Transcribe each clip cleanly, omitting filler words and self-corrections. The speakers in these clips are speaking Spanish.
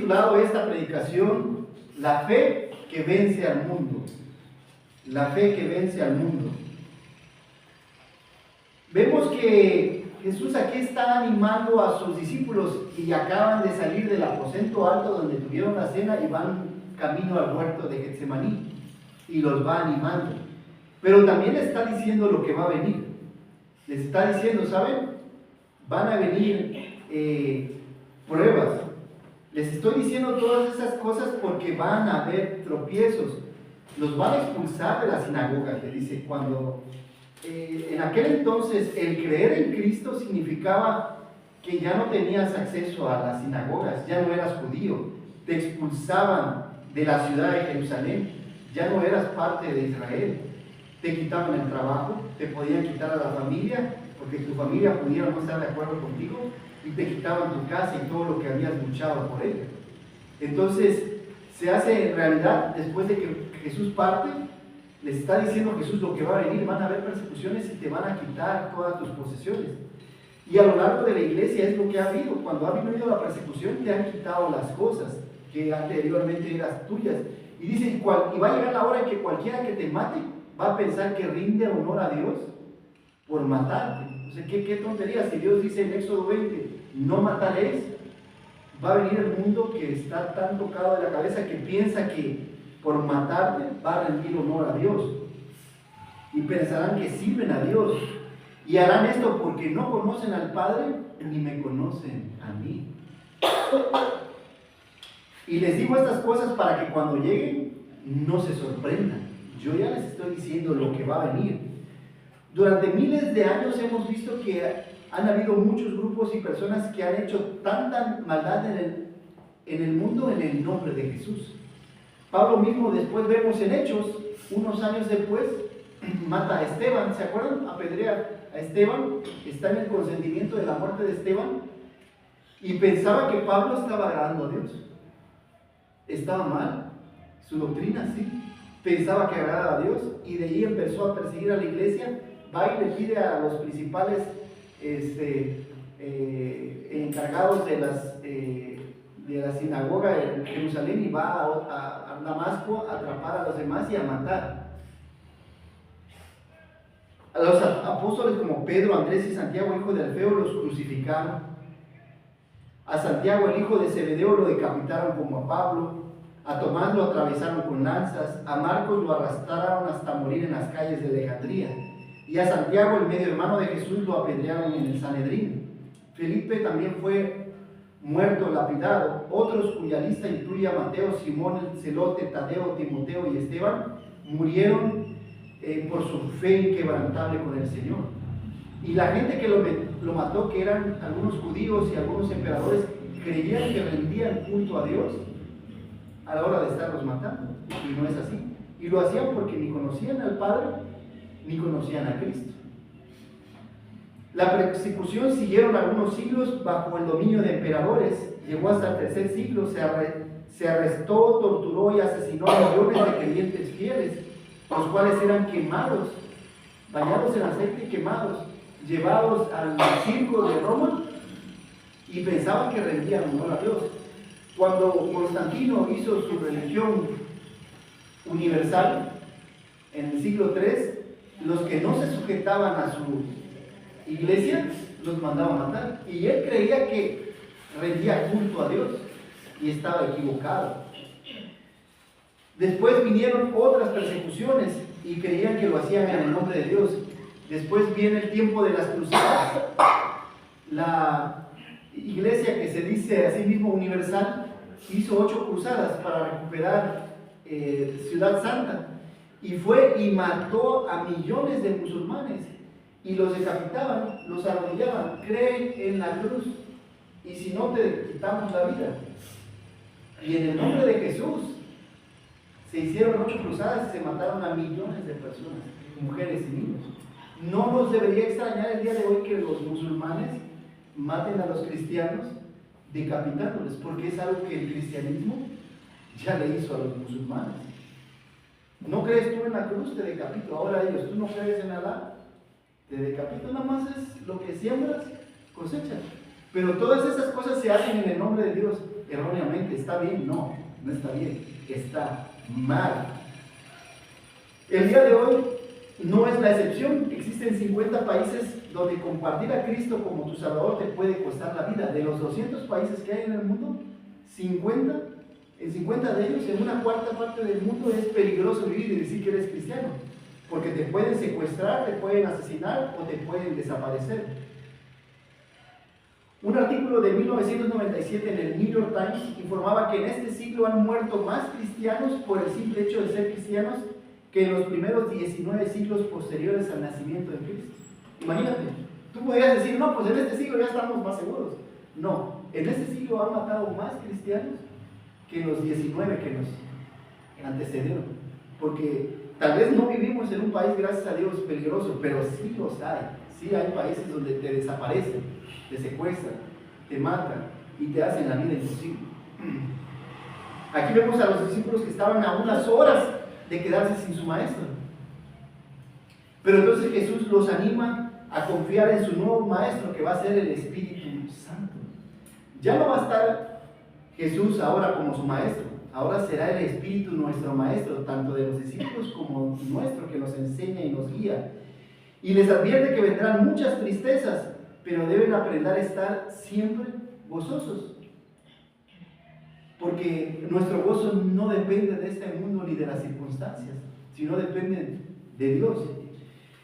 titulado esta predicación La fe que vence al mundo. La fe que vence al mundo. Vemos que Jesús aquí está animando a sus discípulos y acaban de salir del aposento alto donde tuvieron la cena y van camino al huerto de Getsemaní y los va animando. Pero también les está diciendo lo que va a venir. Les está diciendo, ¿saben? Van a venir pruebas. Les estoy diciendo todas esas cosas porque van a haber tropiezos. Los van a expulsar de la sinagoga, que dice, cuando en aquel entonces el creer en Cristo significaba que ya no tenías acceso a las sinagogas, ya no eras judío, te expulsaban de la ciudad de Jerusalén, ya no eras parte de Israel, te quitaban el trabajo, te podían quitar a la familia, porque tu familia pudiera no estar de acuerdo contigo, y te quitaban tu casa y todo lo que habías luchado por ella. Entonces, se hace en realidad, después de que Jesús parte, les está diciendo Jesús lo que va a venir, van a haber persecuciones y te van a quitar todas tus posesiones. Y a lo largo de la iglesia es lo que ha habido. Cuando ha venido la persecución, te han quitado las cosas que anteriormente eran tuyas. Y dice, y va a llegar la hora en que cualquiera que te mate va a pensar que rinde honor a Dios por matarte. O sea, qué tontería. Si Dios dice en Éxodo 20, no mataréis, va a venir el mundo que está tan tocado de la cabeza que piensa que por matarte va a rendir honor a Dios. Y pensarán que sirven a Dios. Y harán esto porque no conocen al Padre ni me conocen a mí. Y les digo estas cosas para que cuando lleguen no se sorprendan. Yo ya les estoy diciendo lo que va a venir. Durante miles de años hemos visto que han habido muchos grupos y personas que han hecho tanta maldad en el mundo en el nombre de Jesús. Pablo mismo, después vemos en Hechos, unos años después, mata a Esteban, ¿se acuerdan? Apedrea a Esteban, está en el consentimiento de la muerte de Esteban, y pensaba que Pablo estaba agradando a Dios. Estaba mal, su doctrina sí, pensaba que agradaba a Dios, y de ahí empezó a perseguir a la iglesia, va y le pide a los principales encargados de la sinagoga en Jerusalén y va a Damasco a atrapar a los demás y a matar. A los apóstoles como Pedro, Andrés y Santiago, hijo de Alfeo, los crucificaron. A Santiago, el hijo de Zebedeo, lo decapitaron como a Pablo. A Tomás lo atravesaron con lanzas. A Marcos lo arrastraron hasta morir en las calles de Alejandría. Y a Santiago, el medio hermano de Jesús, lo apedrearon en el Sanedrín. Felipe también fue muerto, lapidado. Otros, cuya lista incluye a Mateo, Simón el celote, Tadeo, Timoteo y Esteban, murieron por su fe inquebrantable con el Señor. Y la gente que lo mató, que eran algunos judíos y algunos emperadores, creían que rendían culto a Dios a la hora de estarlos matando. Y no es así. Y lo hacían porque ni conocían al Padre, ni conocían a Cristo. La persecución siguieron algunos siglos bajo el dominio de emperadores, llegó hasta el tercer siglo, se arrestó, torturó y asesinó a millones de creyentes fieles, los cuales eran quemados, bañados en aceite y quemados, llevados al circo de Roma y pensaban que rendían honor a Dios. Cuando Constantino hizo su religión universal en el siglo III, los que no se sujetaban a su iglesia los mandaba a matar, y él creía que rendía culto a Dios y estaba equivocado. Después vinieron otras persecuciones y creían que lo hacían en el nombre de Dios. Después viene el tiempo de las cruzadas. La iglesia, que se dice a sí mismo universal, hizo 8 cruzadas para recuperar Ciudad Santa, y fue y mató a millones de musulmanes y los decapitaban, los arrodillaban. Cree en la cruz y si no te quitamos la vida. Y en el nombre de Jesús se hicieron 8 cruzadas y se mataron a millones de personas, mujeres y niños. No nos debería extrañar el día de hoy que los musulmanes maten a los cristianos decapitándoles, porque es algo que el cristianismo ya le hizo a los musulmanes. ¿No crees tú en la cruz? Te decapito. Ahora ellos, ¿tú no crees en Alá? Te decapito. Nada más es lo que siembras, cosechas. Pero todas esas cosas se hacen en el nombre de Dios erróneamente. ¿Está bien? No, no está bien. Está mal. El día de hoy no es la excepción. Existen 50 países donde compartir a Cristo como tu Salvador te puede costar la vida. De los 200 países que hay en el mundo, 50, en 50 de ellos, en una cuarta parte del mundo es peligroso vivir y decir que eres cristiano. Porque te pueden secuestrar, te pueden asesinar o te pueden desaparecer. Un artículo de 1997 en el New York Times informaba que en este siglo han muerto más cristianos por el simple hecho de ser cristianos que en los primeros 19 siglos posteriores al nacimiento de Cristo. Imagínate, tú podrías decir, no, pues en este siglo ya estamos más seguros. No, en este siglo han matado más cristianos que en los 19 que nos antecedieron. Porque tal vez no vivimos en un país, gracias a Dios, peligroso, pero sí los hay. Sí hay países donde te desaparecen, te secuestran, te matan y te hacen la vida imposible. Aquí vemos a los discípulos que estaban a unas horas de quedarse sin su maestro. Pero entonces Jesús los anima a confiar en su nuevo maestro, que va a ser el Espíritu Santo. Ya no va a estar Jesús ahora como su maestro, ahora será el Espíritu nuestro maestro, tanto de los discípulos como nuestro, que nos enseña y nos guía. Y les advierte que vendrán muchas tristezas, pero deben aprender a estar siempre gozosos. Porque nuestro gozo no depende de este mundo ni de las circunstancias, sino depende de Dios.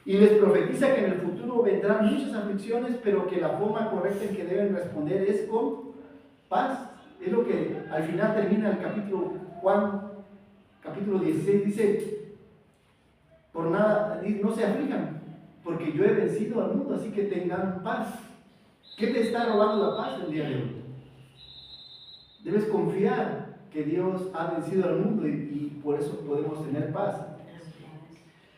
Y les profetiza que en el futuro vendrán muchas aflicciones, pero que la forma correcta en que deben responder es con paz. Es lo que al final termina el capítulo Juan, capítulo 16, dice, por nada, no se aflijan, porque yo he vencido al mundo, así que tengan paz. ¿Qué te está robando la paz el día de hoy? Debes confiar que Dios ha vencido al mundo y por eso podemos tener paz.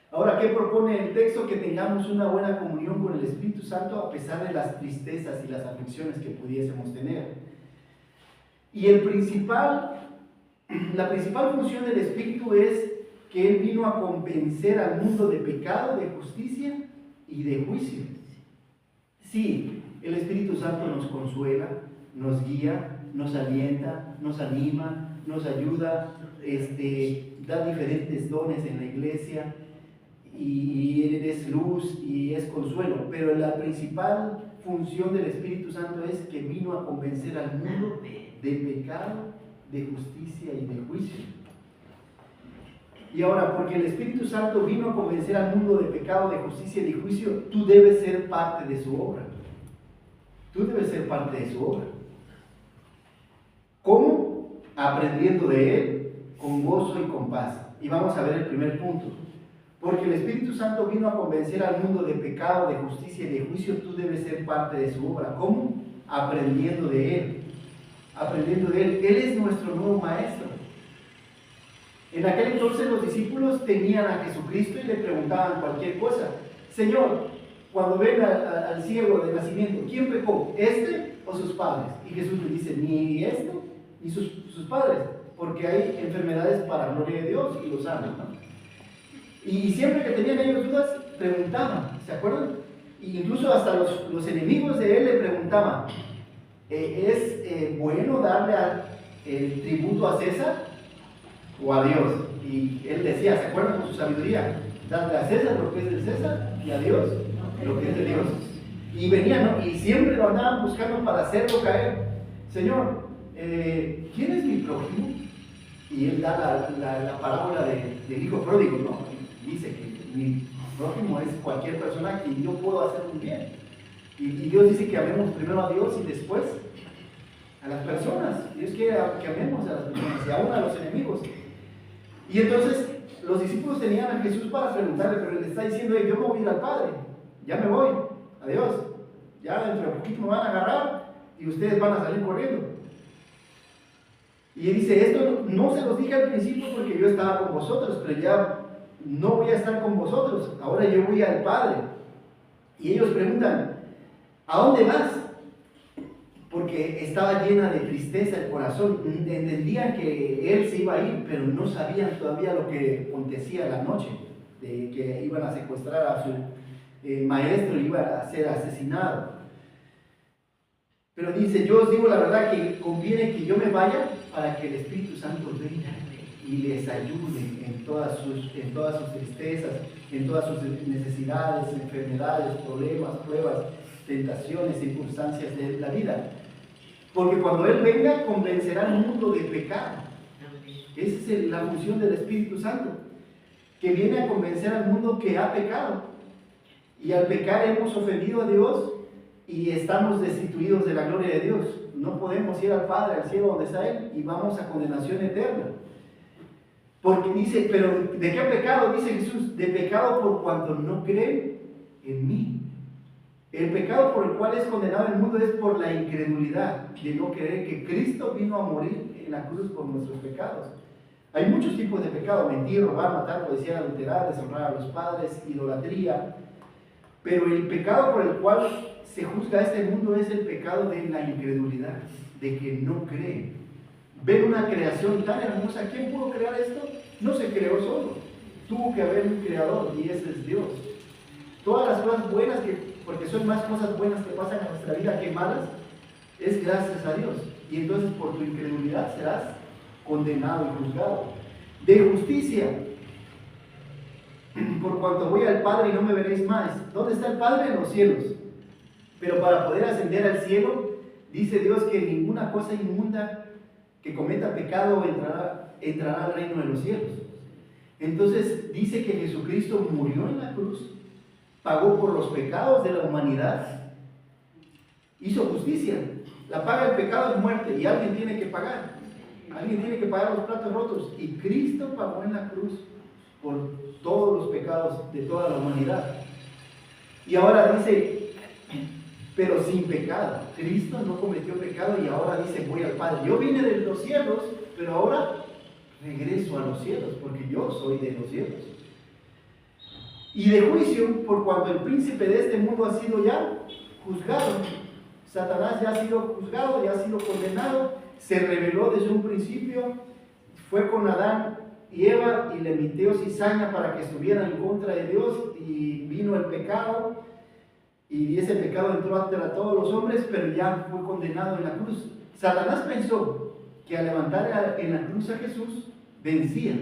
Ahora, ¿qué propone el texto? Que tengamos una buena comunión con el Espíritu Santo a pesar de las tristezas y las aflicciones que pudiésemos tener. Y la principal función del Espíritu es que Él vino a convencer al mundo de pecado, de justicia y de juicio. Sí, el Espíritu Santo nos consuela, nos guía, nos alienta, nos anima, nos ayuda, da diferentes dones en la iglesia y Él es luz y es consuelo, pero la principal función del Espíritu Santo es que vino a convencer al mundo de pecado, de justicia y de juicio. Y ahora, porque el Espíritu Santo vino a convencer al mundo de pecado, de justicia y de juicio, tú debes ser parte de su obra. Tú debes ser parte de su obra. ¿Cómo? Aprendiendo de Él, con gozo y con paz. Y vamos a ver el primer punto. Porque el Espíritu Santo vino a convencer al mundo de pecado, de justicia y de juicio, tú debes ser parte de su obra. ¿Cómo? Aprendiendo de Él. Aprendiendo de Él. Él es nuestro nuevo maestro. En aquel entonces los discípulos tenían a Jesucristo y le preguntaban cualquier cosa. Señor, cuando ven al ciego de nacimiento, ¿quién pecó? ¿Este o sus padres? Y Jesús les dice, ni esto, ni sus padres, porque hay enfermedades para gloria de Dios y los sanan, ¿no? Y siempre que tenían ellos dudas, preguntaban, ¿se acuerdan? Y incluso hasta los enemigos de Él le preguntaban, ¿es bueno darle el tributo a César o a Dios? Y Él decía, ¿se acuerdan con su sabiduría? Darle a César lo que es de César y a Dios lo que es de Dios. Y venían, ¿no? Y siempre lo andaban buscando para hacerlo caer. Señor, ¿quién es mi prójimo? Y Él da la parábola del hijo pródigo, ¿no? Dice que mi prójimo es cualquier persona que yo puedo hacer un bien. Y Dios dice que amemos primero a Dios y después a las personas. Dios quiere que amemos a las personas y aún a los enemigos. Y entonces los discípulos tenían a Jesús para preguntarle, pero él está diciendo, yo me voy a ir al Padre, ya me voy, adiós, ya dentro de poquito me van a agarrar y ustedes van a salir corriendo. Y él dice, esto no se los dije al principio porque yo estaba con vosotros, pero ya no voy a estar con vosotros, ahora yo voy al Padre. Y ellos preguntan, ¿a dónde vas? Porque estaba llena de tristeza el corazón. Entendían que Él se iba a ir, pero no sabían todavía lo que acontecía la noche, de que iban a secuestrar a su maestro, iba a ser asesinado. Pero dice, yo os digo la verdad que conviene que yo me vaya para que el Espíritu Santo venga y les ayude en todas sus tristezas, en todas sus necesidades, enfermedades, problemas, pruebas, tentaciones, circunstancias de la vida. Porque cuando Él venga, convencerá al mundo de pecado. Esa es la función del Espíritu Santo, que viene a convencer al mundo que ha pecado. Y al pecar hemos ofendido a Dios y estamos destituidos de la gloria de Dios. No podemos ir al Padre, al cielo donde está Él, y vamos a condenación eterna. Porque dice, pero ¿de qué pecado? Dice Jesús, de pecado por cuanto no creen en mí. El pecado por el cual es condenado el mundo es por la incredulidad de no creer que Cristo vino a morir en la cruz por nuestros pecados. Hay muchos tipos de pecado: mentir, robar, matar, codiciar, adulterar, deshonrar a los padres, idolatría. Pero el pecado por el cual se juzga a este mundo es el pecado de la incredulidad, de que no creen. Ven una creación tan hermosa. ¿Quién pudo crear esto? No se creó solo. Tuvo que haber un creador, y ese es Dios. Todas las cosas buenas, porque son más cosas buenas que pasan en nuestra vida que malas, es gracias a Dios. Y entonces por tu incredulidad serás condenado y juzgado. De justicia, por cuanto voy al Padre y no me veréis más. ¿Dónde está el Padre? En los cielos. Pero para poder ascender al cielo, dice Dios que ninguna cosa inmunda que cometa pecado entrará al reino de los cielos. Entonces dice que Jesucristo murió en la cruz, pagó por los pecados de la humanidad, hizo justicia. La paga del pecado es muerte, y alguien tiene que pagar. Alguien tiene que pagar los platos rotos, y Cristo pagó en la cruz por todos los pecados de toda la humanidad. Y ahora dice, pero sin pecado. Cristo no cometió pecado y ahora dice, voy al Padre. Yo vine de los cielos, pero ahora regreso a los cielos, porque yo soy de los cielos. Y de juicio, por cuanto el príncipe de este mundo ha sido ya juzgado. Satanás ya ha sido juzgado, ya ha sido condenado, se rebeló desde un principio, fue con Adán y Eva y le metió cizaña para que estuvieran en contra de Dios, y vino el pecado, y ese pecado entró a todos los hombres, pero ya fue condenado en la cruz. Satanás pensó que al levantar en la cruz a Jesús, vencía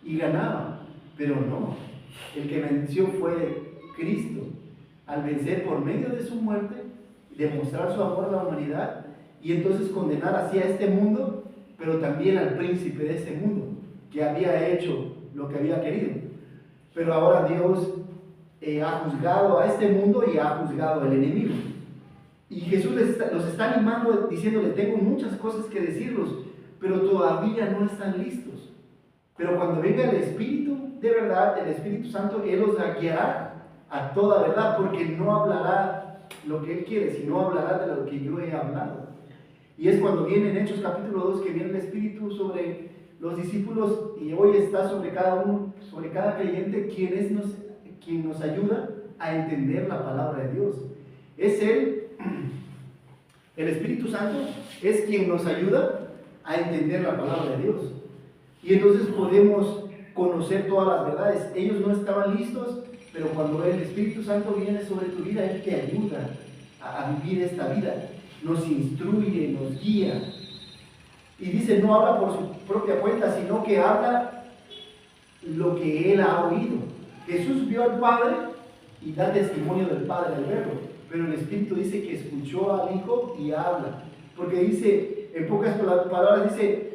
y ganaba, pero no. El que venció fue Cristo, al vencer por medio de su muerte, demostrar su amor a la humanidad, y entonces condenar así a este mundo, pero también al príncipe de este mundo, que había hecho lo que había querido. Pero ahora Dios ha juzgado a este mundo y ha juzgado al enemigo. Y Jesús los está animando, diciéndole, tengo muchas cosas que decirlos, pero todavía no están listos. Pero cuando venga el Espíritu de verdad, el Espíritu Santo, Él los guiará a toda verdad, porque no hablará lo que Él quiere, sino hablará de lo que yo he hablado. Y es cuando viene en Hechos capítulo 2, que viene el Espíritu sobre los discípulos, y hoy está sobre cada uno, sobre cada creyente, quien nos ayuda a entender la palabra de Dios. Es Él, el Espíritu Santo, es quien nos ayuda a entender la palabra de Dios. Y entonces podemos conocer todas las verdades. Ellos no estaban listos, pero cuando el Espíritu Santo viene sobre tu vida, Él te ayuda a vivir esta vida. Nos instruye, nos guía. Y dice, no habla por su propia cuenta, sino que habla lo que Él ha oído. Jesús vio al Padre y da testimonio del Padre al verlo, pero el Espíritu dice que escuchó al Hijo y habla. Porque dice, en pocas palabras, dice,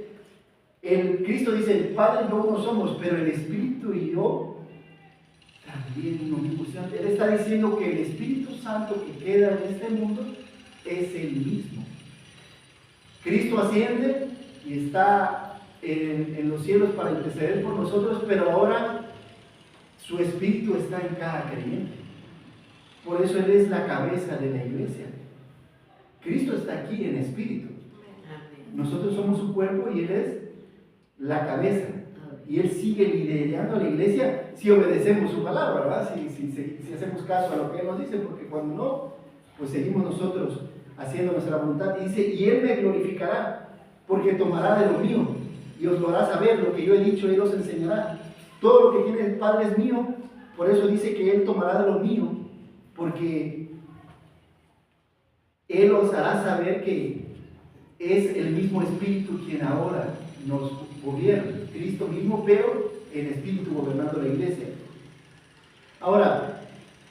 Cristo dice, el Padre y yo uno somos, pero el Espíritu y yo también uno mismo. Él está diciendo que el Espíritu Santo que queda en este mundo es el mismo. Cristo asciende y está en los cielos para interceder por nosotros, pero ahora su Espíritu está en cada creyente. Por eso Él es la cabeza de la iglesia. Cristo está aquí en espíritu. Nosotros somos su cuerpo y Él es la cabeza. Y Él sigue liderando a la iglesia si obedecemos su palabra, ¿verdad? Si hacemos caso a lo que Él nos dice, porque cuando no, pues seguimos nosotros haciendo nuestra voluntad. Y dice, y Él me glorificará, porque tomará de lo mío y os lo hará saber. Lo que yo he dicho, Él os enseñará. Todo lo que tiene el Padre es mío, por eso dice que Él tomará de lo mío, porque Él os hará saber que es el mismo Espíritu quien ahora nos gobierna, Cristo mismo, pero en Espíritu gobernando la iglesia. Ahora,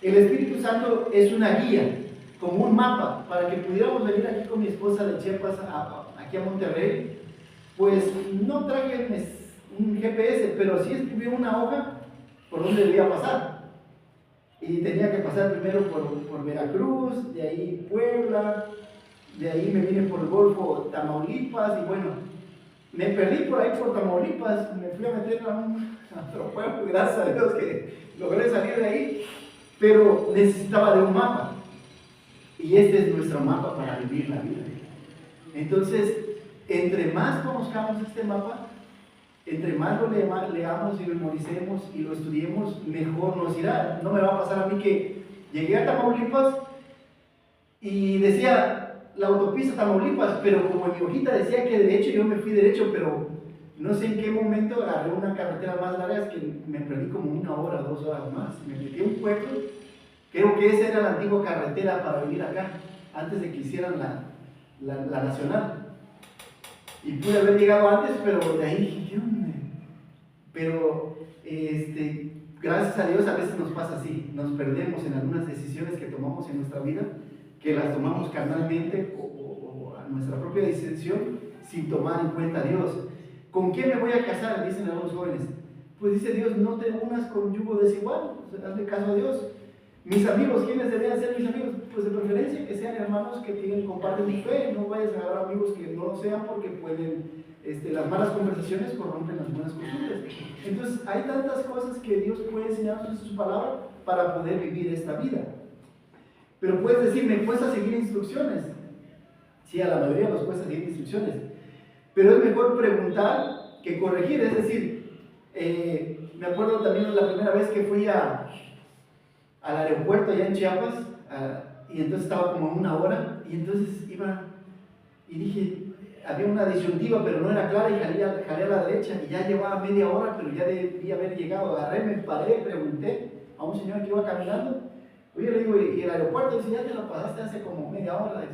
el Espíritu Santo es una guía, como un mapa, para que pudiéramos venir aquí con mi esposa de Chiapas aquí a Monterrey. Pues no traje un GPS, pero sí escribí una hoja por donde debía pasar. Y tenía que pasar primero por Veracruz, de ahí Puebla, de ahí me vine por el Golfo, Tamaulipas, y bueno, me perdí por ahí por Tamaulipas, me fui a meter a otro pueblo, gracias a Dios que logré salir de ahí, pero necesitaba de un mapa. Y este es nuestro mapa para vivir la vida. Entonces, entre más conozcamos este mapa, entre más lo leamos y memoricemos y lo estudiemos, mejor nos irá. No me va a pasar a mí que llegué a Tamaulipas y decía la autopista Tamaulipas, pero como mi hojita decía que derecho, yo me fui derecho, pero no sé en qué momento agarré una carretera más larga, que me perdí como 1 hora, 2 horas más. Me metí a un pueblo, creo que esa era la antigua carretera para venir acá, antes de que hicieran la nacional. Y pude haber llegado antes, pero de ahí dije, ¿qué onda? Pero, gracias a Dios a veces nos pasa así, nos perdemos en algunas decisiones que tomamos en nuestra vida, que las tomamos carnalmente o a nuestra propia decisión, sin tomar en cuenta a Dios. ¿Con quién me voy a casar?, dicen algunos jóvenes. Pues dice Dios, no te unas con yugo desigual, hazle caso a Dios. Mis amigos, ¿quiénes deberían ser mis amigos? Pues de preferencia que sean hermanos que comparten mi fe. No vayas a agarrar amigos que no lo sean, porque pueden, las malas conversaciones corrompen las buenas costumbres. Entonces hay tantas cosas que Dios puede enseñarnos en su palabra para poder vivir esta vida. Pero puedes decir, me cuesta seguir instrucciones. Sí, a la mayoría nos cuesta seguir instrucciones, pero es mejor preguntar que corregir. Es decir, me acuerdo también la primera vez que fui al aeropuerto allá en Chiapas, y entonces estaba como 1 hora, y entonces iba y dije, había una disyuntiva pero no era clara, y jalé a la derecha, y ya llevaba media hora, pero ya debía haber llegado. Agarré, me paré, pregunté a un señor que iba caminando, oye, le digo, ¿y el aeropuerto? Dice, ya te lo pasaste hace como media hora,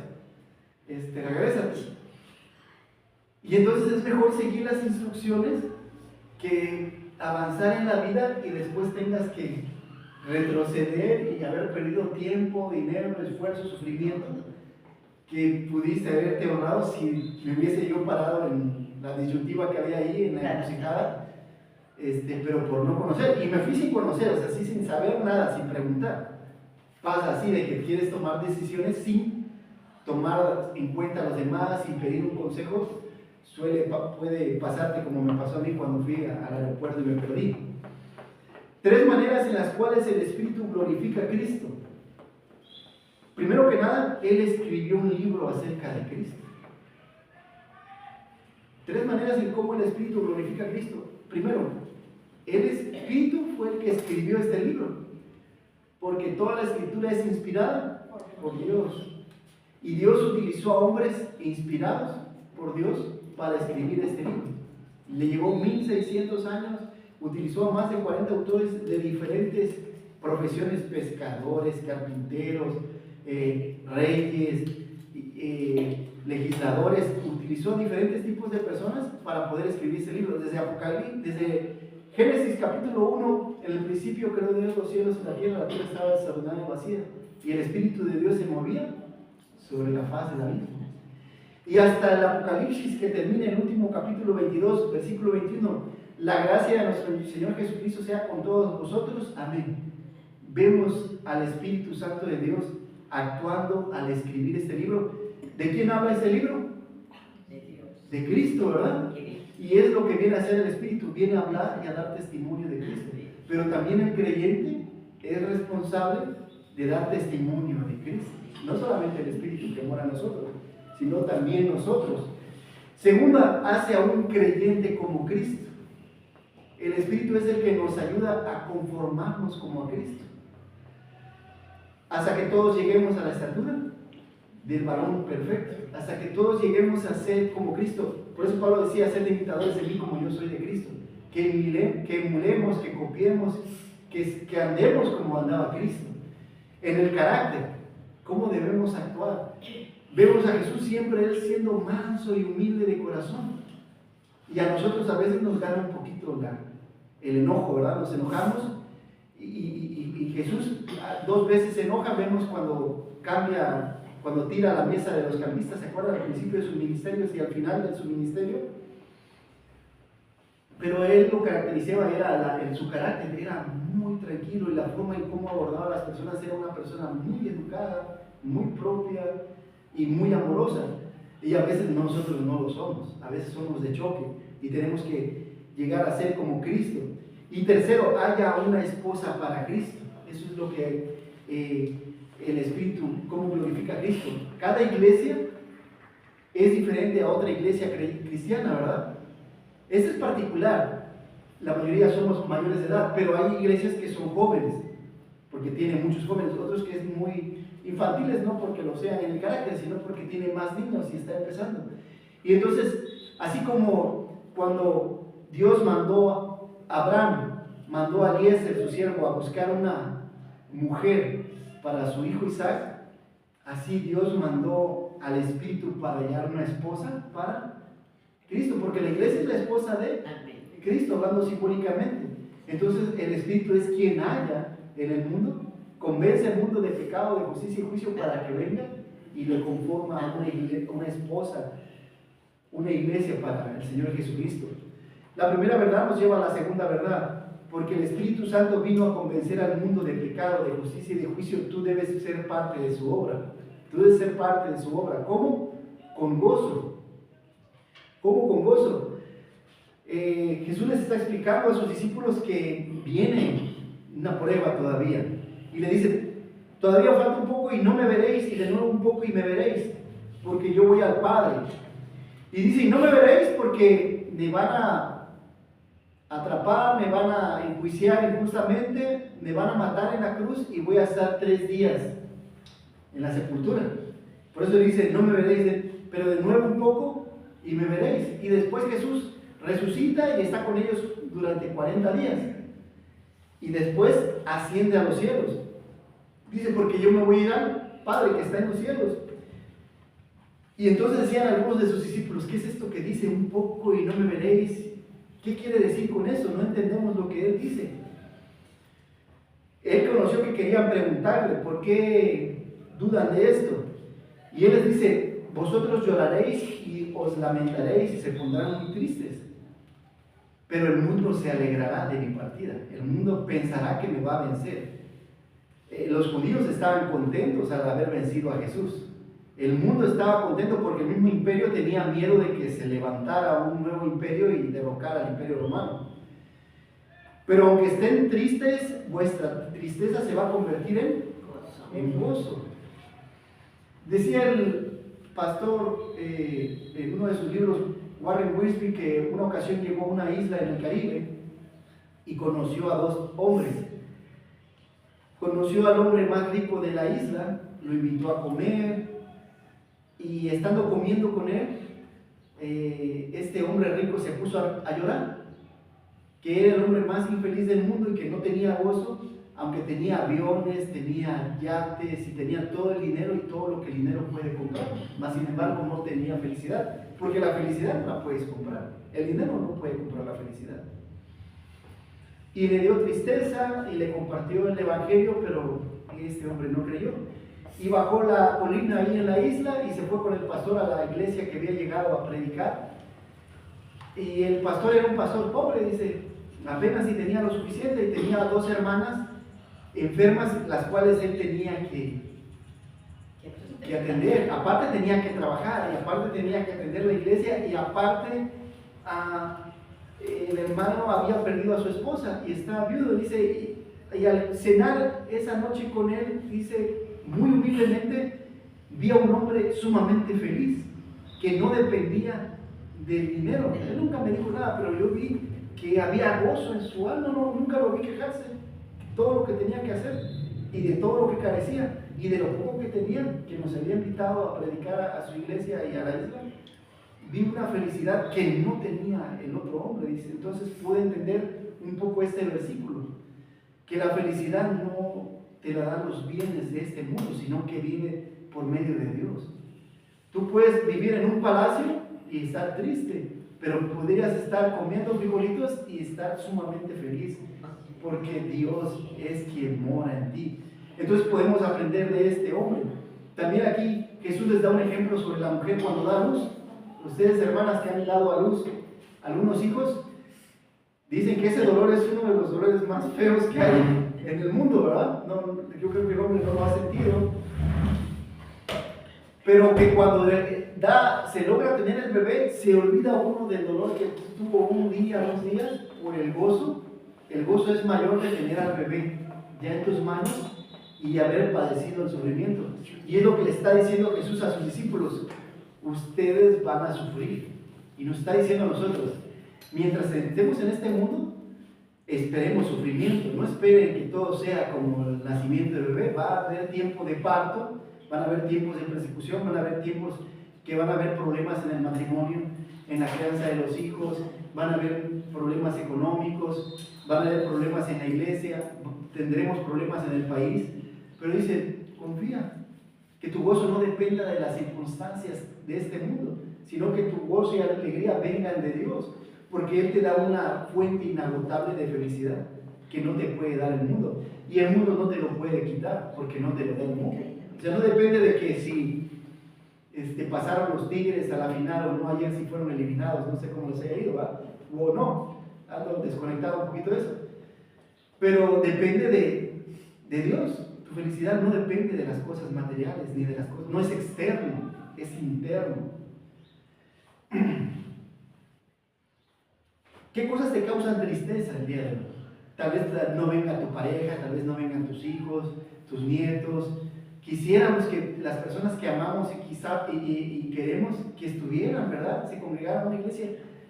regrésate. Y entonces es mejor seguir las instrucciones que avanzar en la vida y después tengas que retroceder y haber perdido tiempo, dinero, esfuerzo, sufrimiento, que pudiste haberte ahorrado si me hubiese yo parado en la disyuntiva que había ahí, en la encrucijada, pero por no conocer. Y me fui sin conocer, o sea, así sin saber nada, sin preguntar. Pasa así de que quieres tomar decisiones sin tomar en cuenta a los demás, sin pedir un consejo. Puede pasarte como me pasó a mí cuando fui al aeropuerto y me perdí. 3 maneras en las cuales el Espíritu glorifica a Cristo. Primero que nada, Él escribió un libro acerca de Cristo. 3 maneras en cómo el Espíritu glorifica a Cristo. Primero, el Espíritu fue el que escribió este libro, porque toda la Escritura es inspirada por Dios. Y Dios utilizó a hombres inspirados por Dios para escribir este libro. Le llevó 1600 años, utilizó a más de 40 autores de diferentes profesiones: pescadores, carpinteros, reyes, legisladores. Utilizó diferentes tipos de personas para poder escribir este libro. Desde Génesis capítulo 1, en el principio creó Dios los cielos y la tierra estaba desordenada y vacía, y el Espíritu de Dios se movía sobre la faz de la misma. Y hasta el Apocalipsis, que termina en el último capítulo 22, versículo 21, la gracia de nuestro Señor Jesucristo sea con todos vosotros, amén. Vemos al Espíritu Santo de Dios actuando al escribir este libro. ¿De quién habla este libro? De Dios. De Cristo, ¿verdad? Y es lo que viene a hacer el Espíritu, viene a hablar y a dar testimonio de Cristo. Pero también el creyente es responsable de dar testimonio de Cristo. No solamente el Espíritu que mora en nosotros, sino también nosotros. Segunda, hace a un creyente como Cristo. El Espíritu es el que nos ayuda a conformarnos como a Cristo, hasta que todos lleguemos a la estatura del varón perfecto, hasta que todos lleguemos a ser como Cristo. Por eso Pablo decía, ser imitadores de mí como yo soy de Cristo. Que emulemos, que copiemos, que andemos como andaba Cristo. En el carácter, cómo debemos actuar. Vemos a Jesús siempre Él siendo manso y humilde de corazón. Y a nosotros a veces nos gana un poquito el enojo, ¿verdad? Nos enojamos y Jesús 2 veces se enoja. Vemos cuando cambia, cuando tira la mesa de los cambistas, ¿se acuerdan? Al principio de su ministerio y al final de su ministerio. Pero Él lo caracterizaba, en su carácter, era muy tranquilo, y la forma en cómo abordaba a las personas era una persona muy educada, muy propia y muy amorosa. Y a veces nosotros no lo somos, a veces somos de choque y tenemos que llegar a ser como Cristo. Y tercero, haya una esposa para Cristo. Eso es lo que el Espíritu, cómo glorifica a Cristo. Cada iglesia es diferente a otra iglesia cristiana, ¿verdad? Este es particular, la mayoría somos mayores de edad, pero hay iglesias que son jóvenes, porque tienen muchos jóvenes, otros que es muy infantiles, no porque lo sean en el carácter, sino porque tienen más niños y está empezando. Y entonces, así como cuando Dios mandó a Abraham, mandó a Eliezer, su siervo, a buscar una mujer para su hijo Isaac, así Dios mandó al Espíritu para hallar una esposa para Cristo, porque la iglesia es la esposa de Cristo, hablando simbólicamente. Entonces el Espíritu es quien halla en el mundo, convence al mundo de pecado, de justicia y juicio para que venga y le conforma a una esposa, una iglesia para el Señor Jesucristo. La primera verdad nos lleva a la segunda verdad, porque el Espíritu Santo vino a convencer al mundo de pecado, de justicia y de juicio. Tú debes ser parte de su obra, tú debes ser parte de su obra. ¿Cómo? Con gozo. ¿Cómo con gozo? Jesús les está explicando a sus discípulos que viene una prueba todavía. Y le dice, todavía falta un poco y no me veréis, y de nuevo un poco y me veréis, porque yo voy al Padre. Y dice, y no me veréis porque me van a atrapar, me van a enjuiciar injustamente, me van a matar en la cruz y voy a estar 3 días en la sepultura. Por eso dice, no me veréis, pero de nuevo un poco y me veréis. Y después Jesús resucita y está con ellos durante 40 días. Y después asciende a los cielos. Dice, porque yo me voy a ir al Padre que está en los cielos. Y entonces decían algunos de sus discípulos, ¿qué es esto que dice un poco y no me veréis? ¿Qué quiere decir con eso? No entendemos lo que Él dice. Él conoció que querían preguntarle, ¿por qué dudan de esto? Y Él les dice, vosotros lloraréis y os lamentaréis y se pondrán muy tristes, pero el mundo se alegrará de mi partida. El mundo pensará que me va a vencer. Los judíos estaban contentos al haber vencido a Jesús. El mundo estaba contento porque el mismo imperio tenía miedo de que se levantara un nuevo imperio y derrocara al imperio romano. Pero aunque estén tristes, vuestra tristeza se va a convertir en gozo. Decía el pastor en uno de sus libros, Warren Wiersbe, que una ocasión llegó a una isla en el Caribe y conoció a 2 hombres. Conoció al hombre más rico de la isla, lo invitó a comer, y estando comiendo con él, este hombre rico se puso a llorar, que era el hombre más infeliz del mundo y que no tenía gozo, aunque tenía aviones, tenía yates y tenía todo el dinero y todo lo que el dinero puede comprar, mas sin embargo no tenía felicidad, porque la felicidad no la puedes comprar, el dinero no puede comprar la felicidad. Y le dio tristeza y le compartió el evangelio, pero este hombre no creyó. Y bajó la colina ahí en la isla y se fue con el pastor a la iglesia que había llegado a predicar. Y el pastor era un pastor pobre, dice, apenas si tenía lo suficiente, y tenía 2 hermanas enfermas, las cuales él tenía que atender. Aparte tenía que trabajar, y aparte tenía que atender la iglesia, y aparte el hermano había perdido a su esposa y estaba viudo. Dice, y al cenar esa noche con él, dice, muy humildemente, vi a un hombre sumamente feliz, que no dependía del dinero. Él nunca me dijo nada, pero yo vi que había gozo en su alma. Nunca lo vi quejarse. Todo lo que tenía que hacer y de todo lo que carecía y de lo poco que tenían, que nos había invitado a predicar a su iglesia y a la isla, vi una felicidad que no tenía el otro hombre. Dice, entonces pude entender un poco este versículo, que la felicidad no te la dan los bienes de este mundo, sino que viene por medio de Dios. Tú puedes vivir en un palacio y estar triste, pero podrías estar comiendo frijolitos y estar sumamente feliz, porque Dios es quien mora en ti. Entonces podemos aprender de este hombre. También aquí Jesús les da un ejemplo sobre la mujer cuando da luz. Ustedes, hermanas, que han dado a luz algunos hijos, dicen que ese dolor es uno de los dolores más feos que hay en el mundo, ¿verdad? No, yo creo que el hombre no lo ha sentido. Pero que cuando se logra tener el bebé, se olvida uno del dolor que tuvo un día, 2 días, por el gozo. El gozo es mayor de tener al bebé ya en tus manos y haber padecido el sufrimiento. Y es lo que le está diciendo Jesús a sus discípulos: ustedes van a sufrir. Y nos está diciendo a nosotros: mientras estemos en este mundo, esperemos sufrimiento. No esperen que todo sea como el nacimiento del bebé. Va a haber tiempo de parto, van a haber tiempos de persecución, van a haber tiempos que van a haber problemas en el matrimonio, en la crianza de los hijos, van a haber problemas económicos, van a haber problemas en la iglesia, tendremos problemas en el país. Pero dice: confía, que tu gozo no dependa de las circunstancias de este mundo, sino que tu gozo y alegría vengan de Dios, porque Él te da una fuente inagotable de felicidad que no te puede dar el mundo, y el mundo no te lo puede quitar, porque no te lo da el mundo. O sea, no depende de que si pasaron los Tigres a la final o no, ayer si fueron eliminados, no sé cómo les haya ido, ¿va? O no, ando desconectado un poquito de eso, pero depende de Dios. Tu felicidad no depende de las cosas materiales, ni de las cosas, no es externo, es interno. ¿Qué cosas te causan tristeza el día de hoy? Tal vez no venga tu pareja, tal vez no vengan tus hijos, tus nietos. Quisiéramos que las personas que amamos y queremos que estuvieran, ¿verdad? Se congregaran en una iglesia.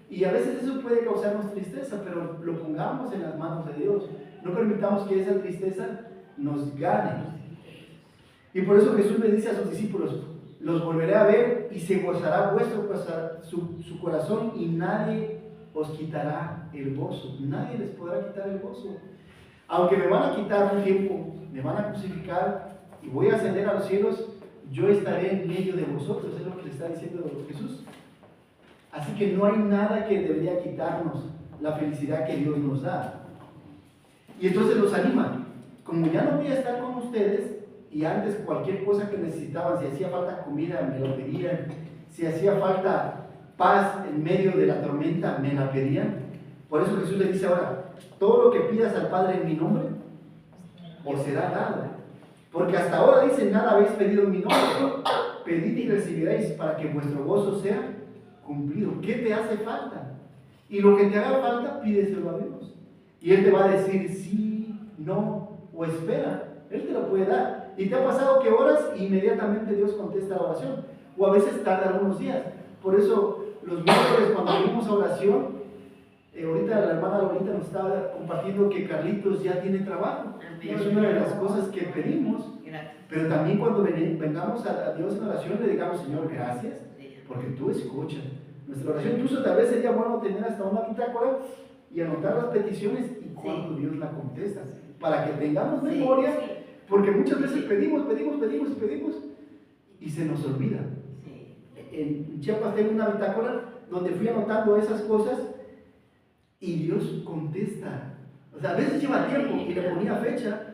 Y a veces eso puede causarnos tristeza, pero lo pongamos en las manos de Dios. No permitamos que esa tristeza nos gane. Y por eso Jesús le dice a sus discípulos: los volveré a ver y se gozará su corazón, y nadie os quitará el gozo. Nadie les podrá quitar el gozo. Aunque me van a quitar un tiempo, me van a crucificar y voy a ascender a los cielos, yo estaré en medio de vosotros. Es lo que le está diciendo Jesús. Así que no hay nada que debería quitarnos la felicidad que Dios nos da. Y entonces los anima: como ya no voy a estar con ustedes, y antes cualquier cosa que necesitaban, si hacía falta comida, me lo pedían, si hacía falta paz en medio de la tormenta, me la pedían. Por eso Jesús le dice ahora: todo lo que pidas al Padre en mi nombre, os será dado. Porque hasta ahora dice: nada habéis pedido en mi nombre, pedid y recibiréis, para que vuestro gozo sea cumplido. ¿Qué te hace falta? Y lo que te haga falta, pídeselo a Dios. Y Él te va a decir sí, no o espera. Él te lo puede dar. Y te ha pasado que oras y inmediatamente Dios contesta la oración. O a veces tarda algunos días. Por eso los miércoles, cuando venimos a oración, ahorita la hermana Lolita nos estaba compartiendo que Carlitos ya tiene trabajo. Es una de las cosas que pedimos. Pero también cuando vengamos a Dios en oración, le digamos: Señor, gracias, porque tú escuchas nuestra oración. Incluso tal vez sería bueno tener hasta una bitácora y anotar las peticiones y cuando Dios la contesta, para que tengamos memoria, porque muchas veces pedimos y se nos olvida. En Chiapas tengo una bitácora donde fui anotando esas cosas y Dios contesta. O sea, a veces lleva tiempo y le ponía fecha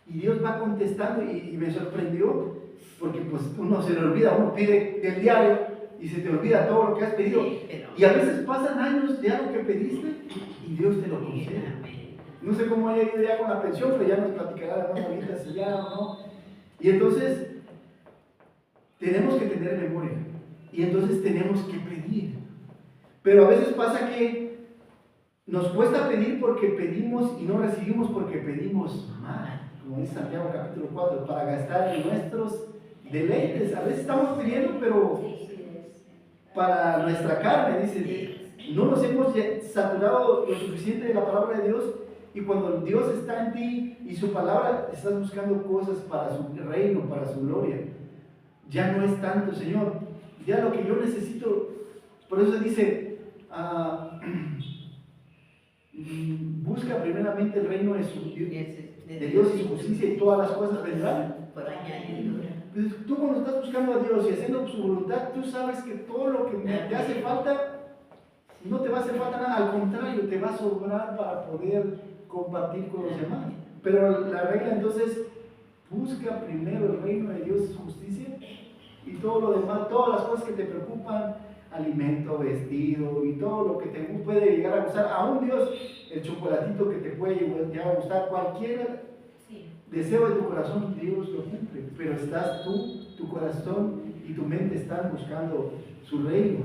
y Dios va contestando, y me sorprendió, porque pues uno se le olvida, uno pide del diario y se te olvida todo lo que has pedido. Y a veces pasan años de algo que pediste y Dios te lo concede. No sé cómo haya ido ya con la pensión, pero ya nos platicará la hermana ahorita si ya o no. Y entonces tenemos que tener memoria, y entonces tenemos que pedir. Pero a veces pasa que nos cuesta pedir porque pedimos y no recibimos porque pedimos mal, como dice Santiago capítulo 4, para gastar en nuestros deleites. A veces estamos pidiendo, pero para nuestra carne, dice, no nos hemos saturado lo suficiente de la palabra de Dios. Y cuando Dios está en ti y su palabra, estás buscando cosas para su reino, para su gloria. Ya no es tanto, Señor, ya lo que yo necesito. Por eso dice, busca primeramente el reino de Dios y su justicia, y todas las cosas vendrán. Pues tú, cuando estás buscando buscando a Dios y haciendo su voluntad, tú sabes que todo lo que te hace falta, no te va a hacer falta nada, al contrario, te va a sobrar para poder compartir con los demás. Pero la regla entonces, busca primero el reino de Dios y su justicia, y todo lo demás, todas las cosas que te preocupan, alimento, vestido y todo lo que te puede llegar a gustar, aún Dios, el chocolatito que te puede llegar a gustar, cualquier deseo de tu corazón, Dios lo cumple, pero estás tú, tu corazón y tu mente están buscando su reino.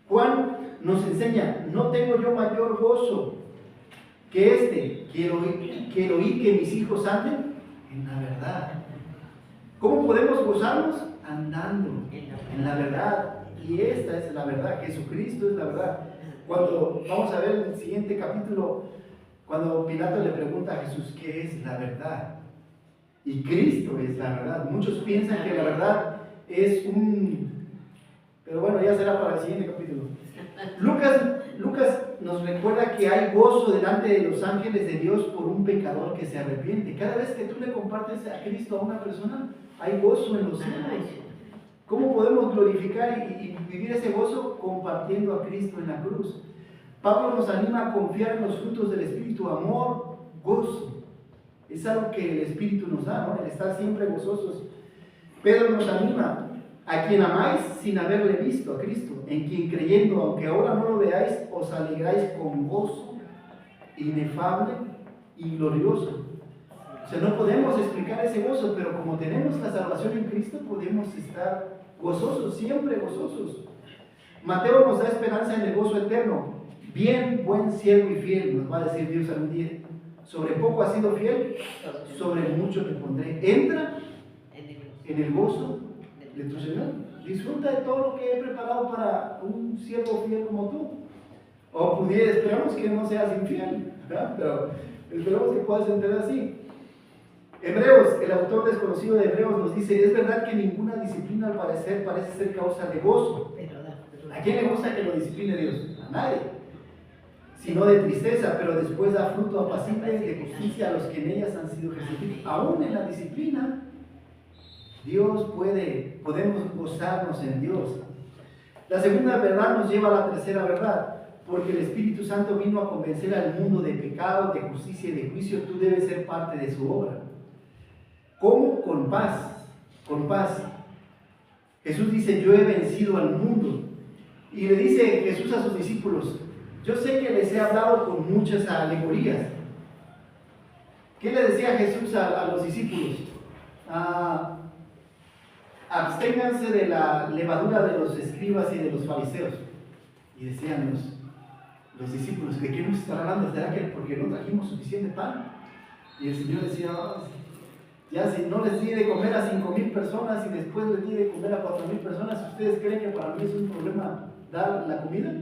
Juan nos enseña, no tengo yo mayor gozo que este, que oír que mis hijos anden en la verdad. ¿Cómo podemos gozarnos? Andando en la verdad. Y esta es la verdad, Jesucristo es la verdad. Cuando vamos a ver el siguiente capítulo, cuando Pilato le pregunta a Jesús, ¿qué es la verdad? Y Cristo es la verdad. Muchos piensan que la verdad es pero bueno, ya será para el siguiente capítulo. Lucas nos recuerda que hay gozo delante de los ángeles de Dios por un pecador que se arrepiente. Cada vez que tú le compartes a Cristo a una persona, hay gozo en los cielos. ¿Cómo podemos glorificar y vivir ese gozo? Compartiendo a Cristo en la cruz. Pablo nos anima a confiar en los frutos del Espíritu: amor, gozo. Es algo que el Espíritu nos da, ¿no? El estar siempre gozosos. Pedro nos anima: a quien amáis sin haberle visto, a Cristo, en quien creyendo, aunque ahora no lo veáis, os alegráis con gozo inefable y glorioso. O sea, no podemos explicar ese gozo, pero como tenemos la salvación en Cristo, podemos estar gozosos, siempre gozosos. Mateo nos da esperanza en el gozo eterno. Bien, buen siervo y fiel, nos va a decir Dios algún día. Sobre poco has sido fiel, sobre mucho te pondré. Entra en el gozo de tu Señor. Disfruta de todo lo que he preparado para un siervo fiel como tú. O esperamos que no seas infiel, ¿verdad? Pero esperamos que puedas entender así. Hebreos, el autor desconocido de Hebreos nos dice: es verdad que ninguna disciplina al parecer parece ser causa de gozo. ¿A quién le gusta que lo discipline Dios? A nadie. Sino de tristeza, pero después da fruto apacible de justicia a los que en ellas han sido ejercitados. Aún en la disciplina, podemos gozarnos en Dios. La segunda verdad nos lleva a la tercera verdad, porque el Espíritu Santo vino a convencer al mundo de pecado, de justicia y de juicio. Tú debes ser parte de su obra. ¿Cómo? Con paz, con paz. Jesús dice: yo he vencido al mundo. Y le dice Jesús a sus discípulos: yo sé que les he hablado con muchas alegorías. ¿Qué le decía Jesús a los discípulos? Absténganse de la levadura de los escribas y de los fariseos. Y decían los discípulos: ¿de qué nos está hablando? ¿Será que porque no trajimos suficiente pan? Y el Señor decía: ya si no les di de comer a 5,000 personas y después les di de comer a 4,000 personas, ¿ustedes creen que para mí es un problema dar la comida?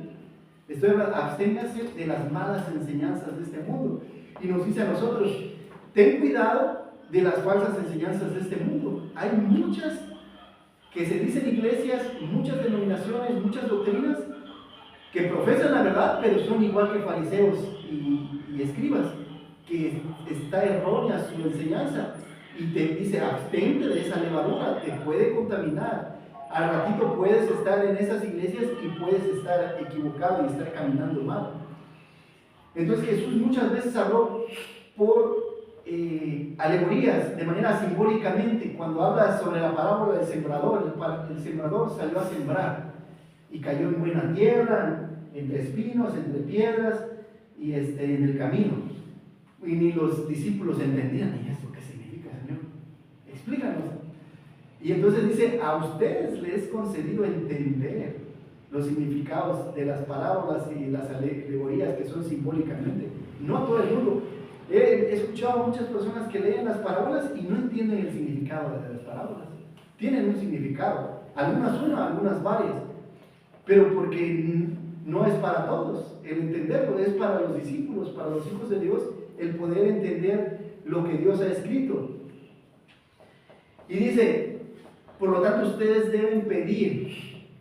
Estoy hablando: absténganse de las malas enseñanzas de este mundo. Y nos dice a nosotros: ten cuidado de las falsas enseñanzas de este mundo. Hay muchas que se dicen iglesias, muchas denominaciones, muchas doctrinas que profesan la verdad, pero son igual que fariseos y escribas, que está errónea su enseñanza y te dice: abstente de esa levadura, te puede contaminar. Al ratito puedes estar en esas iglesias y puedes estar equivocado y estar caminando mal. Entonces Jesús muchas veces habló por alegorías, de manera simbólicamente. Cuando habla sobre la parábola del sembrador, el sembrador salió a sembrar y cayó en buena tierra, entre espinos, entre piedras y en el camino. Y ni los discípulos entendían: ¿y esto qué significa, Señor? Explícanos. Y entonces dice: a ustedes les he concedido entender los significados de las parábolas y las alegorías que son simbólicamente. No a todo el mundo. He escuchado a muchas personas que leen las parábolas y no entienden el significado de las parábolas. Tienen un significado, algunas una, algunas varias, pero porque no es para todos el entenderlo, es para los discípulos, para los hijos de Dios, el poder entender lo que Dios ha escrito. Y dice: por lo tanto ustedes deben pedir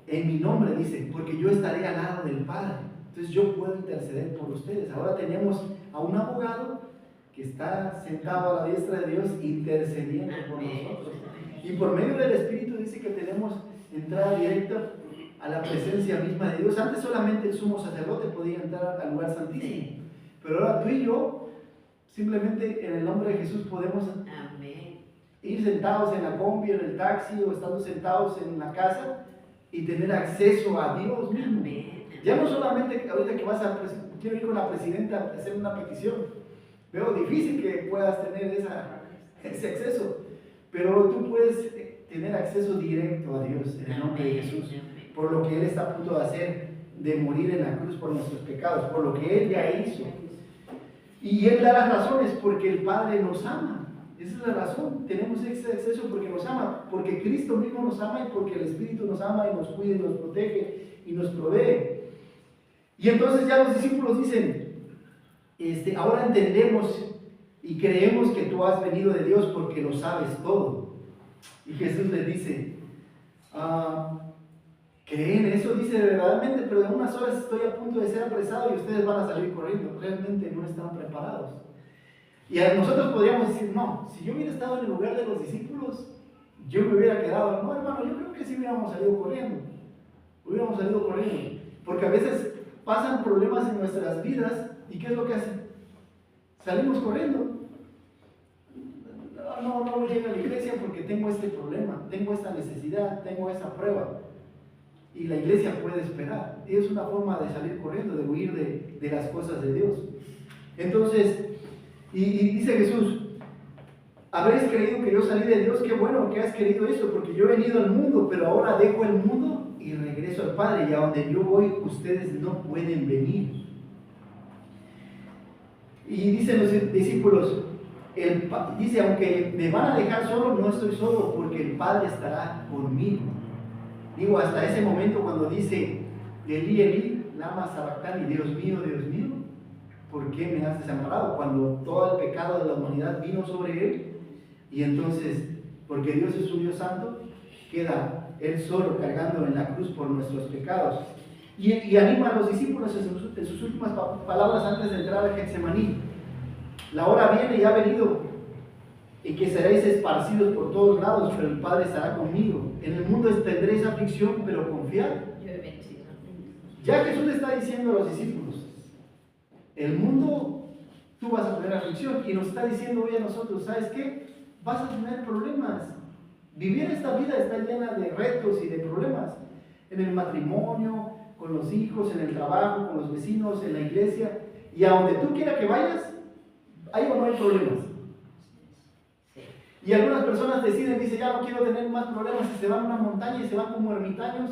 en mi nombre, dice, porque yo estaré al lado del Padre. Entonces yo puedo interceder por ustedes. Ahora tenemos a un abogado que está sentado a la diestra de Dios intercediendo por nosotros. Y por medio del Espíritu dice que tenemos entrada directa a la presencia misma de Dios. Antes solamente el sumo sacerdote podía entrar al lugar santísimo. Pero ahora tú y yo, simplemente en el nombre de Jesús podemos ir sentados en la combi, en el taxi o estando sentados en la casa y tener acceso a Dios mismo. Ya no solamente ahorita que quiero ir con la presidenta a hacer una petición. Veo difícil que puedas tener ese acceso. Pero tú puedes tener acceso directo a Dios en el nombre de Jesús. Por lo que Él está a punto de hacer, de morir en la cruz por nuestros pecados, por lo que Él ya hizo. Y Él da las razones porque el Padre nos ama. Esa es la razón. Tenemos ese acceso porque nos ama, porque Cristo mismo nos ama y porque el Espíritu nos ama y nos cuida y nos protege y nos provee. Y entonces ya los discípulos dicen, ahora entendemos y creemos que tú has venido de Dios porque lo sabes todo. Y Jesús les dice, ¿creen eso? Dice verdaderamente, pero en unas horas estoy a punto de ser apresado y ustedes van a salir corriendo. Realmente no están preparados. Y a nosotros podríamos decir, no, si yo hubiera estado en el lugar de los discípulos, yo me hubiera quedado. No, hermano, yo creo que sí hubiéramos salido corriendo. Porque a veces pasan problemas en nuestras vidas y ¿qué es lo que hacen? Salimos corriendo. No voy a ir a la iglesia porque tengo este problema, tengo esta necesidad, tengo esta prueba. Y la iglesia puede esperar. Y es una forma de salir corriendo, de huir de las cosas de Dios. Entonces, y dice Jesús, habréis creído que yo salí de Dios, qué bueno que has creído eso, porque yo he venido al mundo, pero ahora dejo el mundo y regreso al Padre, y a donde yo voy, ustedes no pueden venir. Y dicen los discípulos, dice, aunque me van a dejar solo, no estoy solo, porque el Padre estará conmigo. Digo, hasta ese momento cuando dice, Elí, Elí, lama sabactani, Dios mío, ¿por qué me has desamparado? Cuando todo el pecado de la humanidad vino sobre él, y entonces, porque Dios es un Dios santo, queda él solo cargando en la cruz por nuestros pecados. Y anima a los discípulos en sus últimas palabras antes de entrar a Getsemaní. La hora viene y ha venido, y que seréis esparcidos por todos lados, pero el Padre estará conmigo. En el mundo tendréis aflicción, pero confiad. Ya Jesús le está diciendo a los discípulos, el mundo, tú vas a tener aflicción, y nos está diciendo hoy a nosotros, ¿sabes qué? Vas a tener problemas. Vivir esta vida está llena de retos y de problemas. En el matrimonio, con los hijos, en el trabajo, con los vecinos, en la iglesia, y a donde tú quieras que vayas, hay o no hay problemas. Y algunas personas deciden, dicen, ya no quiero tener más problemas, y se van a una montaña y se van como ermitaños.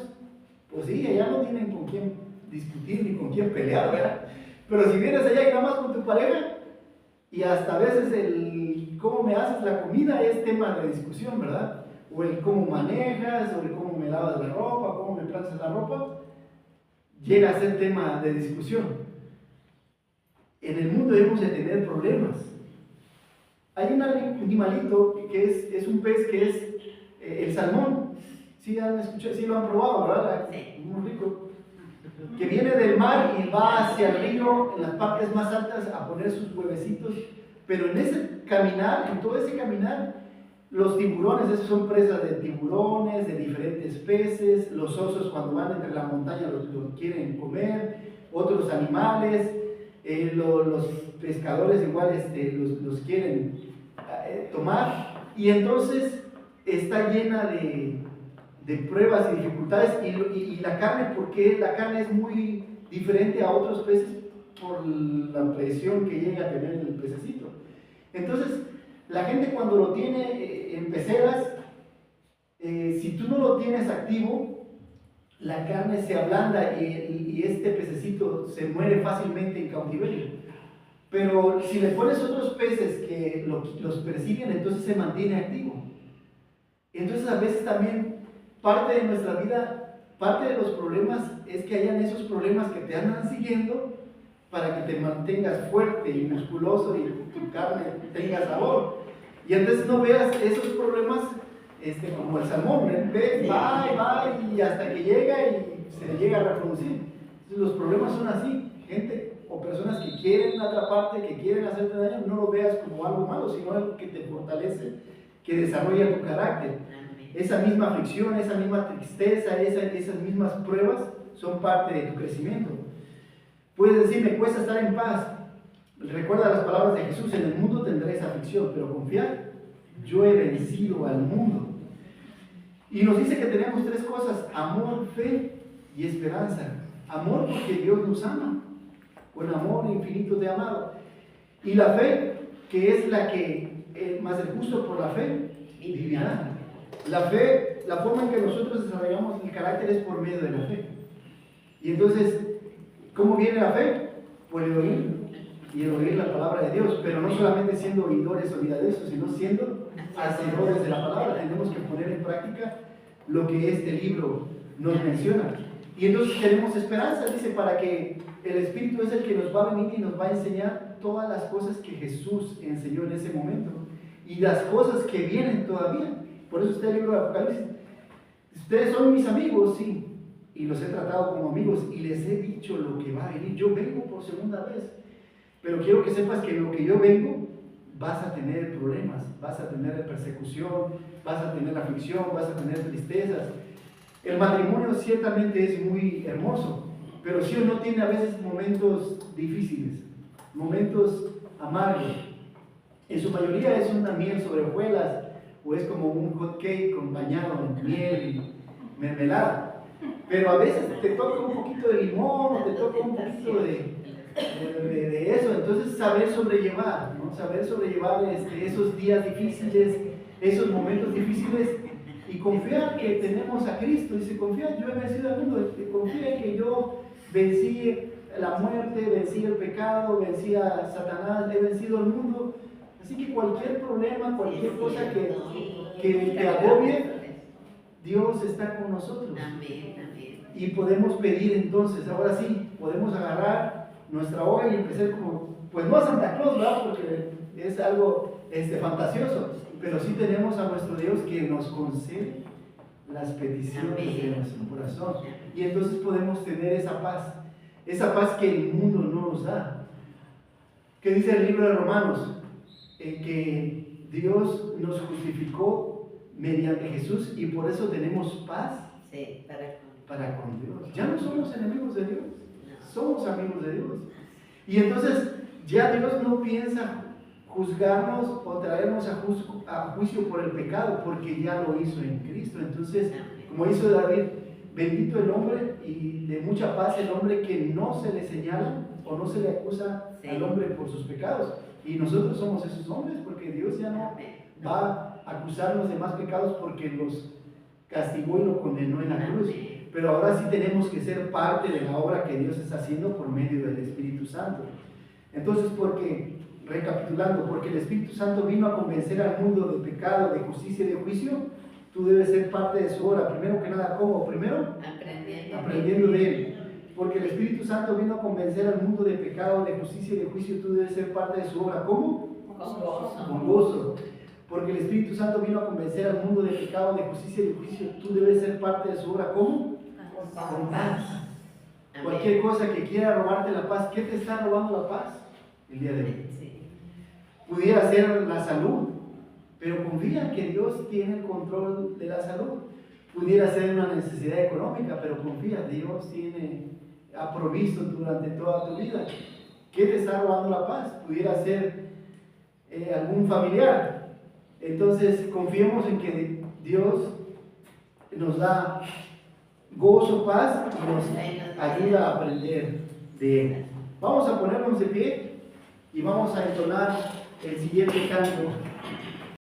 Pues sí, allá no tienen con quién discutir ni con quién pelear, ¿verdad? Pero si vienes allá y nada más con tu pareja, y hasta a veces el cómo me haces la comida es tema de discusión, ¿verdad? O el cómo manejas, o el cómo me lavas la ropa, cómo me planchas la ropa, llega a ser tema de discusión. En el mundo debemos de tener problemas. Hay un animalito que es un pez que es el salmón. ¿Sí han escuchado? ¿Sí lo han probado, verdad? Sí. Muy rico. Que viene del mar y va hacia el río en las partes más altas a poner sus huevecitos. Pero en ese caminar, en todo ese caminar, los tiburones, esos son presas de tiburones, de diferentes peces. Los osos cuando van entre la montaña los quieren comer. Otros animales. Los pescadores igual los quieren tomar, y entonces está llena de pruebas y dificultades, y la carne, porque la carne es muy diferente a otros peces por la presión que llega a tener el pececito. Entonces la gente cuando lo tiene en peceras, si tú no lo tienes activo, la carne se ablanda y este pececito se muere fácilmente en cautiverio. Pero si le pones otros peces que los persiguen, entonces se mantiene activo. Entonces a veces también parte de nuestra vida, parte de los problemas es que hayan esos problemas que te andan siguiendo para que te mantengas fuerte y musculoso y tu carne tenga sabor. Y entonces no veas esos problemas como el salmón, ves, va y hasta que llega y se llega a reproducir. Entonces los problemas son así, gente o personas que quieren atraparte, que quieren hacerte daño, no lo veas como algo malo, sino algo que te fortalece, que desarrolla tu carácter. Esa misma aflicción, esa misma tristeza, esas mismas pruebas son parte de tu crecimiento. Puedes decir, me cuesta estar en paz. Recuerda las palabras de Jesús, en el mundo tendréis aflicción, pero confiad, yo he vencido al mundo. Y nos dice que tenemos tres cosas: amor, fe y esperanza. Amor porque Dios nos ama, con amor infinito de amado. Y la fe, que es la que, más el justo por la fe, vivirá. La fe, la forma en que nosotros desarrollamos el carácter es por medio de la fe. Y entonces, ¿cómo viene la fe? Por el oír, y el oír la palabra de Dios, pero no solamente siendo oidores olvidaderos, sino siendo hacedores de la palabra. Tenemos que poner en práctica lo que este libro nos menciona. Y entonces tenemos esperanza, dice, para que el Espíritu es el que nos va a venir y nos va a enseñar todas las cosas que Jesús enseñó en ese momento y las cosas que vienen todavía. Por eso está el libro de Apocalipsis. Ustedes son mis amigos, sí, y los he tratado como amigos y les he dicho lo que va a venir. Yo vengo por segunda vez, pero quiero que sepas que lo que yo vengo, vas a tener problemas, vas a tener persecución, vas a tener aflicción, vas a tener tristezas. El matrimonio ciertamente es muy hermoso, pero sí o no tiene a veces momentos difíciles, momentos amargos. En su mayoría es una miel sobre hojuelas, o es como un hot cake bañado en miel y mermelada. Pero a veces te toca un poquito de limón, o te toca un poquito de eso. Entonces saber sobrellevar, ¿no? Saber sobrellevar esos días difíciles, esos momentos difíciles, y confiar que tenemos a Cristo. Dice, confía, yo he vencido al mundo, confía en que yo vencí la muerte, vencí el pecado, vencí a Satanás, he vencido al mundo. Así que cualquier problema, cualquier cosa que te agobie, Dios está con nosotros. Y podemos pedir entonces, ahora sí, podemos agarrar nuestra hoja y empezar como, pues no a Santa Claus, ¿verdad? Porque es algo fantasioso, pero sí tenemos a nuestro Dios que nos concede las peticiones de nuestro corazón. Y entonces podemos tener esa paz que el mundo no nos da. ¿Qué dice el libro de Romanos? Que Dios nos justificó mediante Jesús y por eso tenemos paz para con Dios. Ya no somos enemigos de Dios, somos amigos de Dios. Y entonces ya Dios no piensa juzgarnos o traernos a juicio por el pecado, porque ya lo hizo en Cristo. Entonces, como hizo David, bendito el hombre y de mucha paz el hombre que no se le señala o no se le acusa al hombre por sus pecados. Y nosotros somos esos hombres, porque Dios ya no va a acusarnos de más pecados porque los castigó y lo condenó en la cruz. Pero ahora sí tenemos que ser parte de la obra que Dios está haciendo por medio del Espíritu Santo. Entonces, recapitulando, porque el Espíritu Santo vino a convencer al mundo de pecado, de justicia y de juicio, tú debes ser parte de su obra. Primero que nada, ¿cómo? Primero, aprendiendo de Él. Porque el Espíritu Santo vino a convencer al mundo de pecado, de justicia y de juicio, tú debes ser parte de su obra. ¿Cómo? Con gozo. Porque el Espíritu Santo vino a convencer al mundo de pecado, de justicia y de juicio, tú debes ser parte de su obra. ¿Cómo? Con paz. Cualquier cosa que quiera robarte la paz, ¿qué te está robando la paz el día de hoy? Pudiera ser la salud, pero confía que Dios tiene el control de la salud. Pudiera ser una necesidad económica, pero confía, Dios ha provisto durante toda tu vida. ¿Qué te está robando la paz? Pudiera ser algún familiar. Entonces confiemos en que Dios nos da gozo, paz y nos ayuda a aprender de Él. Vamos a ponernos de pie y vamos a entonar el siguiente canto.